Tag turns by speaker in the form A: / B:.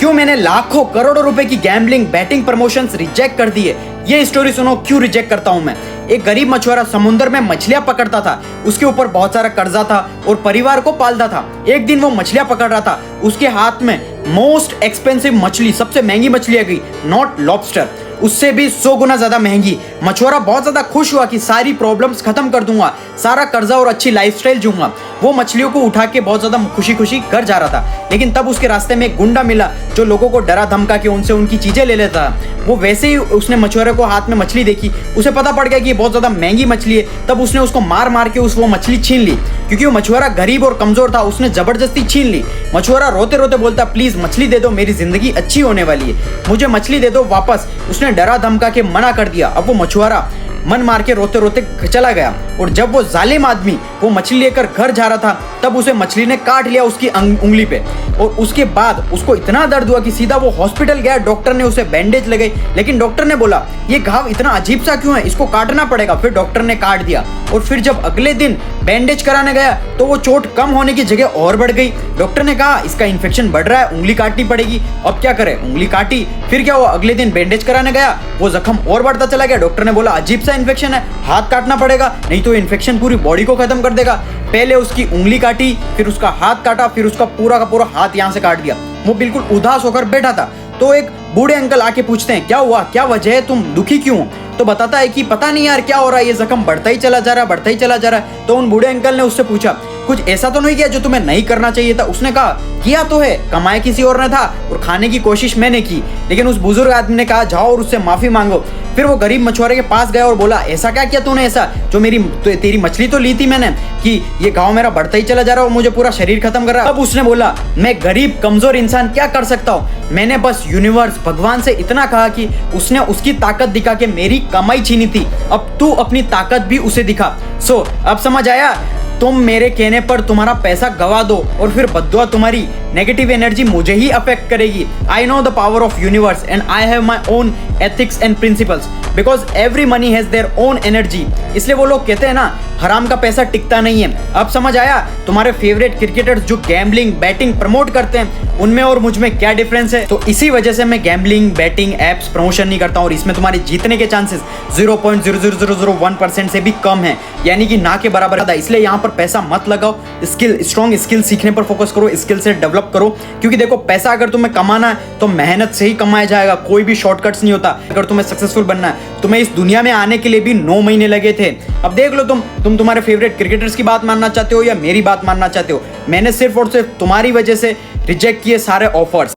A: क्यों मैंने लाखों करोड़ों रुपए की गैम्बलिंग बैटिंग प्रमोशंस रिजेक्ट कर दिए, ये स्टोरी सुनो क्यों रिजेक्ट करता हूं मैं। एक गरीब मछुआरा समुद्र में मछलियां पकड़ता था, उसके ऊपर बहुत सारा कर्जा था और परिवार को पालता था। एक दिन वो मछलियां पकड़ रहा था, उसके हाथ में मोस्ट एक्सपेंसिव मछली, सबसे महंगी मछली आ गई, नॉट लॉबस्टर, उससे भी 100 गुना ज्यादा महंगी। मछुआरा बहुत ज्यादा खुश हुआ कि सारी प्रॉब्लम्स खत्म कर दूंगा, सारा कर्जा और अच्छी लाइफस्टाइल जीऊंगा। वो मछलियों को उठा के बहुत ज्यादा खुशी खुशी घर जा रहा था, लेकिन तब उसके रास्ते में एक गुंडा मिला जो लोगों को डरा धमका के उनसे उनकी चीजें ले लेता। वो वैसे ही उसने मछुआरे को हाथ में मछली देखी, उसे पता पड़ गया कि ये बहुत ज्यादा महंगी मछली है। तब उसने उसको मार मार के वो मछली छीन ली। क्योंकि वो मछुआरा गरीब और कमजोर था, उसने जबरदस्ती छीन ली। मछुआरा रोते रोते बोलता, प्लीज मछली दे दो, मेरी जिंदगी अच्छी होने वाली है, मुझे मछली दे दो वापस। उसने डरा धमका के मना कर दिया। अब वो मछुआरा मन मार के रोते रोते चला गया और जब वो जालिम आदमी वो मछली लेकर घर जा रहा था, तब उसे मछली ने काट लिया उसकी उंगली पे। और उसके बाद उसको इतना दर्द हुआ कि सीधा वो हॉस्पिटल गया। डॉक्टर ने उसे बैंडेज लगाई, लेकिन डॉक्टर ने बोला ये घाव इतना अजीब सा क्यों है, इसको काटना पड़ेगा। फिर डॉक्टर ने काट दिया और फिर जब अगले दिन बैंडेज कराने गया तो वो चोट कम होने की जगह और बढ़ गई। डॉक्टर ने कहा इसका इन्फेक्शन बढ़ रहा है, उंगली काटनी पड़ेगी। अब क्या करे, उंगली काटी। फिर क्या हुआ, अगले दिन बैंडेज कराने गया, वो जख्म और बढ़ता चला गया। डॉक्टर ने बोला अजीब सा इन्फेक्शन है, हाथ काटना पड़ेगा, नहीं तो इन्फेक्शन पूरी बॉडी को खत्म कर देगा। पहले उसकी उंगली काटी, फिर उसका हाथ काटा, फिर उसका पूरा का पूरा हाथ यहाँ से काट दिया। वो बिल्कुल उदास होकर बैठा था। तो एक बूढ़े अंकल आके पूछते हैं क्या हुआ, क्या वजह है, तुम दुखी क्यों हो? तो बताता है कि पता नहीं यार क्या हो रहा है, ये जख्म बढ़ता ही चला जा रहा है, बढ़ता ही चला जा रहा है। तो उन बूढ़े अंकल ने उससे पूछा कुछ ऐसा तो नहीं किया जो तुम्हें नहीं करना चाहिए था? उसने कहा किया तो है, कमाया किसी और ने था और खाने की कोशिश मैंने की। लेकिन उस बुजुर्ग आदमी ने कहा जाओ और उससे माफी मांगो। फिर वो गरीब मछुआरे के पास गया और बोला ऐसा क्या किया तूने, ऐसा जो तेरी मछली तो ली थी मैंने कि ये गाँव मेरा बढ़ता ही चला जा रहा है और मुझे पूरा शरीर खत्म कर रहा है। अब उसने बोला मैं गरीब कमजोर इंसान क्या कर सकता हूँ, मैंने बस यूनिवर्स भगवान से इतना कहा कि उसने उसकी ताकत दिखा के मेरी कमाई छीनी थी, अब तू अपनी ताकत भी उसे दिखा। सो अब समझ आया, तुम मेरे कहने पर तुम्हारा पैसा गवा दो और फिर बद्दुआ तुम्हारी नेगेटिव एनर्जी मुझे ही अफेक्ट करेगी। I know the power of universe and I have my own ethics and principles because every money has their own energy. इसलिए वो लोग कहते हैं ना हराम का पैसा टिकता नहीं है। अब समझ आया तुम्हारे फेवरेट क्रिकेटर्स जो गैम्बलिंग बैटिंग प्रमोट करते हैं उनमें और मुझ में क्या डिफरेंस है। तो इसी वजह से मैं गैम्बलिंग बैटिंग एप्स प्रमोशन नहीं करता हूँ और इसमें तुम्हारे जीतने के चांसेस 0.00001% से भी कम है, यानी कि ना के बराबर है। इसलिए यहाँ पर पैसा मत लगाओ, स्ट्रॉन्ग स्किल सीखने पर फोकस करो, स्किल से डेवलप करो। क्योंकि देखो पैसा अगर तुम्हें कमाना है तो मेहनत से ही कमाया जाएगा, कोई भी शॉर्टकट्स नहीं होता। अगर तुम्हें सक्सेसफुल बनना है, तुम्हें इस दुनिया में आने के लिए भी 9 महीने लगे थे। अब देख लो तुम तुम्हारे फेवरेट क्रिकेटर्स की बात मानना चाहते हो या मेरी बात मानना चाहते हो। मैंने सिर्फ और सिर्फ तुम्हारी वजह से रिजेक्ट किए सारे ऑफर्स।